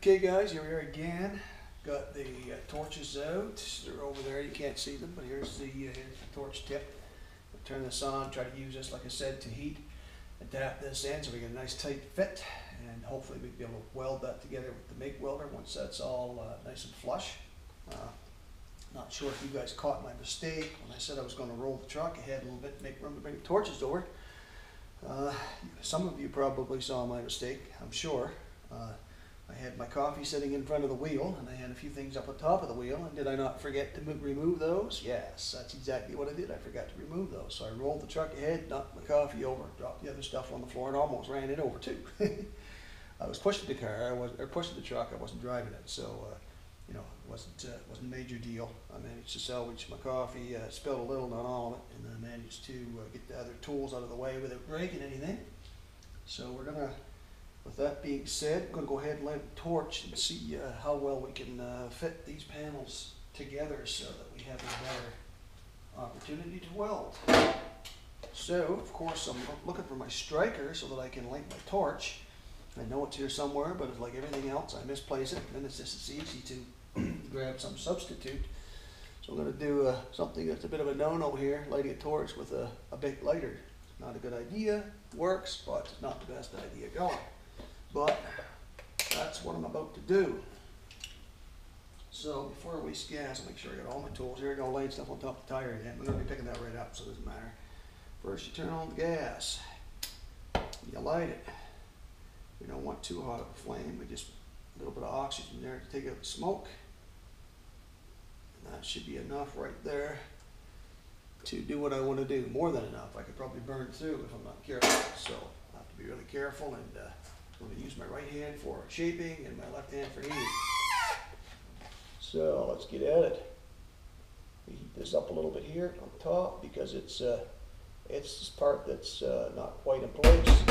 Okay guys, here we are again. Got the torches out. They're over there, you can't see them, but here's the torch tip. I'll turn this on, try to use this, like I said, to heat, adapt this end so we get a nice tight fit, and hopefully we'll be able to weld that together with the MIG welder once that's all nice and flush. Not sure if you guys caught my mistake when I said I was going to roll the truck ahead a little bit, make room to bring the torches over. Some of you probably saw my mistake, I'm sure. I had my coffee sitting in front of the wheel, and I had a few things up on top of the wheel, and did I not forget to remove those? Yes, that's exactly what I did. I forgot to remove those. So I rolled the truck ahead, knocked my coffee over, dropped the other stuff on the floor, and almost ran it over too. I was pushing the car, pushing the truck, I wasn't driving it, so you know, it wasn't a major deal. I managed to salvage my coffee, spilled a little, not all of it, and then I managed to get the other tools out of the way without breaking anything. So we're gonna, with that being said, we're going to go ahead and light a torch and see how well we can fit these panels together so that we have a better opportunity to weld. So, of course, I'm looking for my striker so that I can light my torch. I know it's here somewhere, but it's like everything else, I misplace it, and it's just as easy to grab some substitute. So I'm going to do something that's a bit of a no-no here, lighting a torch with a big lighter. Not a good idea, works, but not the best idea going. But that's what I'm about to do. So before I waste gas, I'll make sure I got all my tools. Here I go, laying stuff on top of the tire again. I'm going to be picking that right up, so it doesn't matter. First, you turn on the gas. You light it. We don't want too hot of a flame. We just a little bit of oxygen there to take out the smoke. And that should be enough right there to do what I want to do. More than enough. I could probably burn through if I'm not careful. So I have to be really careful, and I'm going to use my right hand for shaping and my left hand for heating. So let's get at it. We heat this up a little bit here on the top because it's this part that's not quite in place.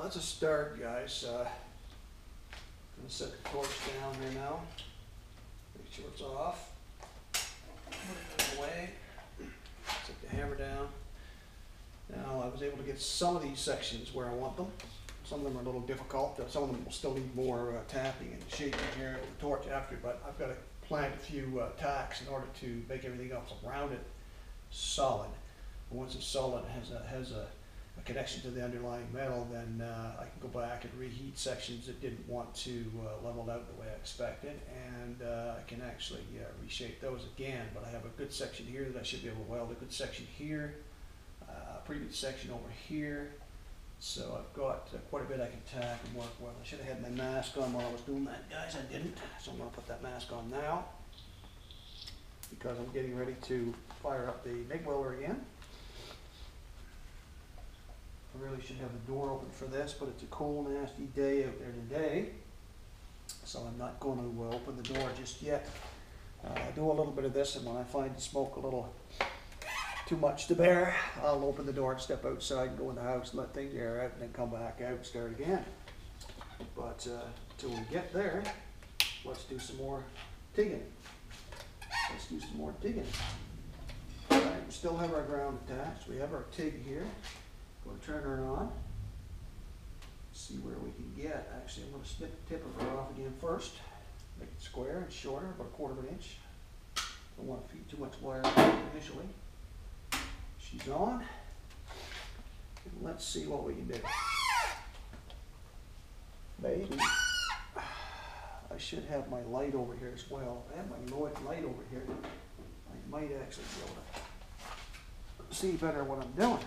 that's a start, guys. Gonna set the torch down here now. Make sure it's off. Put it away. Set the hammer down. Now I was able to get some of these sections where I want them. Some of them are a little difficult. Some of them will still need more tapping and shaking here with the torch after, but I've got to plant a few tacks in order to make everything else around it solid. And once it's solid, it has a connection to the underlying metal, then I can go back and reheat sections that didn't want to level out the way I expected, and I can actually reshape those again. But I have a good section here that I should be able to weld, a good section here, a pretty good section over here. So I've got quite a bit I can tack and work with. I should have had my mask on while I was doing that, guys. I didn't, so I'm going to put that mask on now because I'm getting ready to fire up the MIG welder again. I really should have the door open for this, but it's a cold, nasty day out there today, so I'm not going to open the door just yet. I do a little bit of this, and when I find the smoke a little too much to bear, I'll open the door and step outside and go in the house and let things air out, and then come back out and start again. But till we get there, let's do some more digging. Let's do some more digging. All right, we still have our ground attached. We have our TIG here. Going to turn her on, see where we can get. Actually, I'm going to snip the tip of her off again first. Make it square and shorter, about 1/4 of an inch. Don't want to feed too much wire initially. She's on. And let's see what we can do. Maybe I should have my light over here as well. I have my light over here. I might actually be able to see better what I'm doing.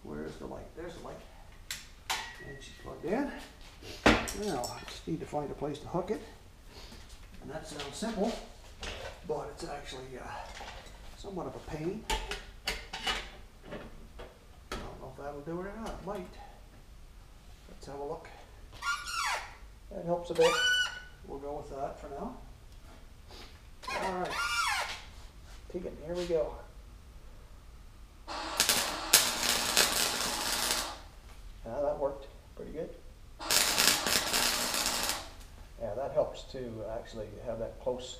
Where's the light? There's the light. And she's plugged in. Now, I just need to find a place to hook it. And that sounds simple, but it's actually somewhat of a pain. I don't know if that'll do it or not. It might. Let's have a look. That helps a bit. We'll go with that for now. All right. Piggin', here we go. That worked pretty good. Yeah, that helps to actually have that close.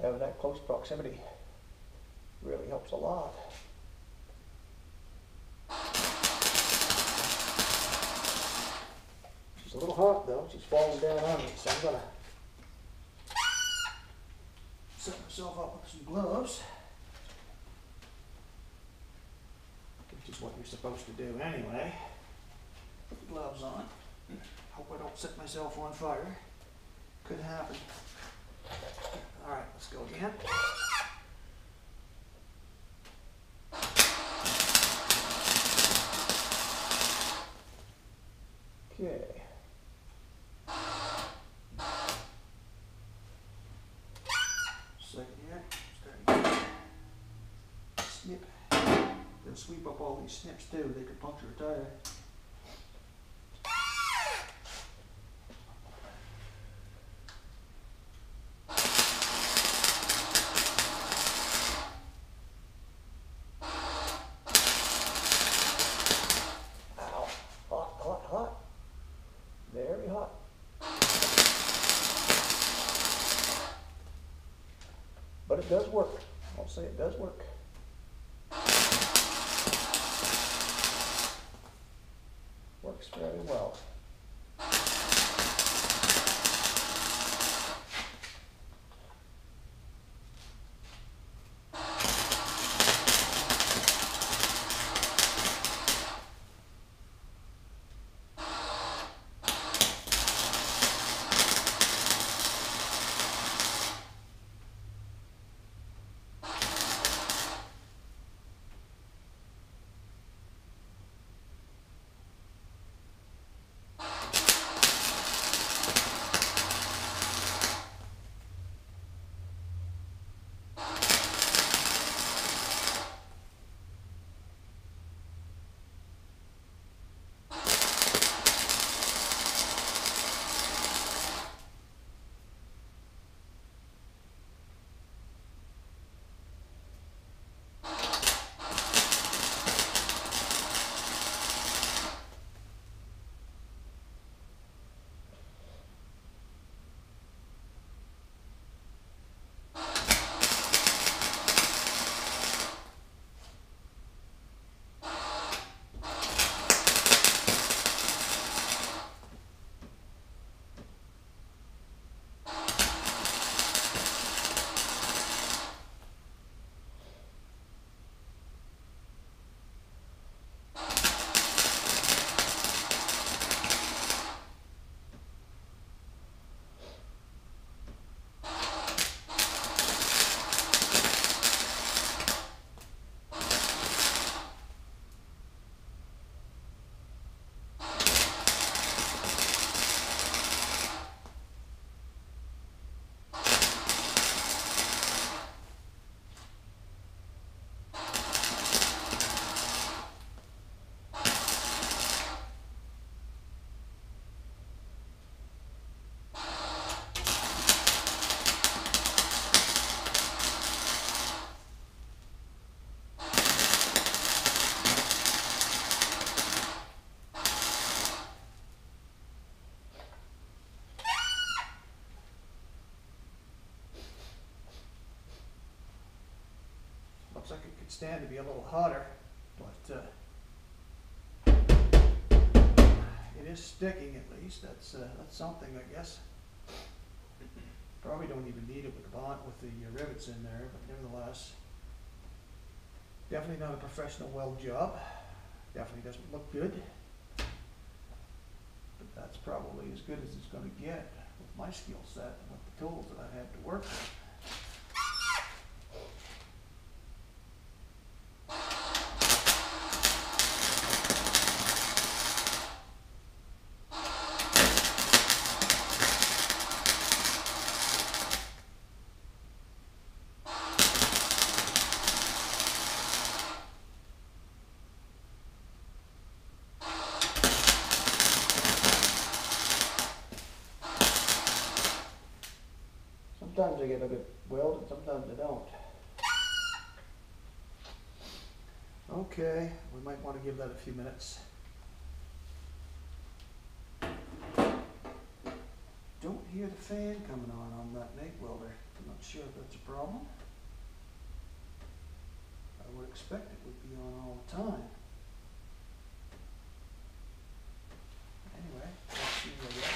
Having that close proximity really helps a lot. She's a little hot though. She's falling down on me, so I'm going to set myself up with some gloves. Which is what you're supposed to do anyway. Put the gloves on. Hope I don't set myself on fire. Could happen. Alright, let's go again. Okay. Second here. Starting to snip. They'll sweep up all these snips too. They could puncture a tire. Ow. Hot, hot, hot. Very hot. But it does work. I'll say it does work. Works very well. looks like it could stand to be a little hotter, but it is sticking at least. That's something, I guess. Probably don't even need it with the rivets in there, but nevertheless, definitely not a professional weld job. Definitely doesn't look good, but that's probably as good as it's going to get with my skill set and with the tools that I have to work with. Sometimes I get a good weld and sometimes I don't. Okay, we might want to give that a few minutes. Don't hear the fan coming on that MIG welder. I'm not sure if that's a problem. I would expect it would be on all the time. Anyway, let's see what I get.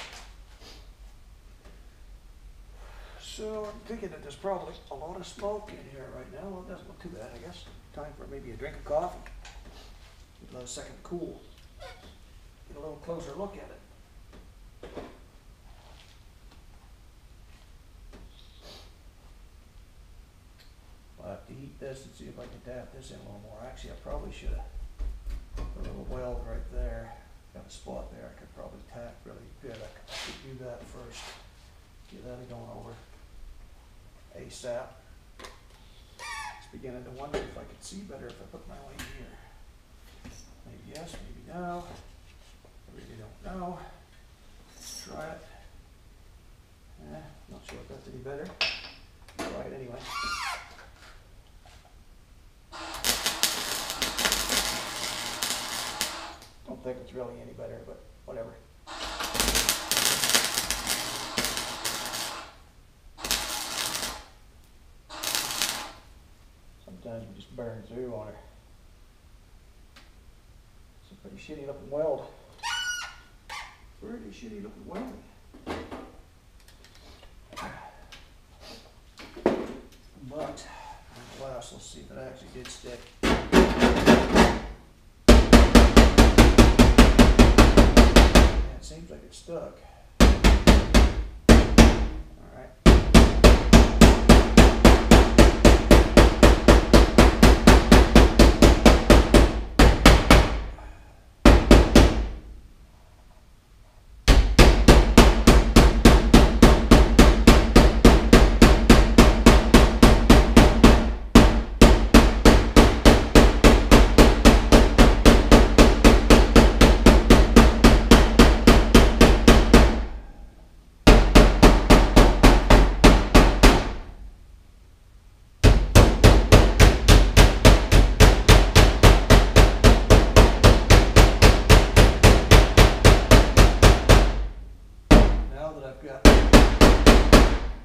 So I'm thinking that there's probably a lot of smoke in here right now. Well, it doesn't look too bad, I guess. Time for maybe a drink of coffee. Give it a second to cool. Get a little closer look at it. I'll have to heat this and see if I can tap this in a little more. Actually, I probably should have put a little weld right there. Got a spot there I could probably tap really good. I could do that first. Get that going over ASAP. Just beginning to wonder if I could see better if I put my light here. Maybe yes, maybe no. I really don't know. Let's try it. Not sure if that's any better. Try it anyway. Don't think it's really any better, but whatever. Sometimes we just burn through on her. It's a pretty shitty looking weld. Pretty shitty looking welding. But nonetheless, let's see if it actually did stick. Yeah, it seems like it stuck. All right.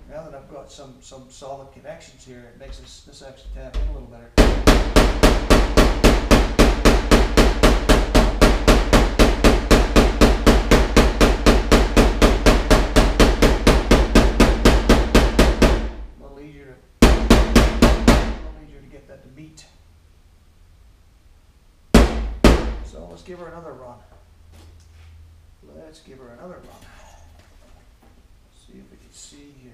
Now that I've got some solid connections here, it makes this actually tap in a little better. A little easier to get that to meet. So let's give her another run. Let's give her another run. See if we can see here.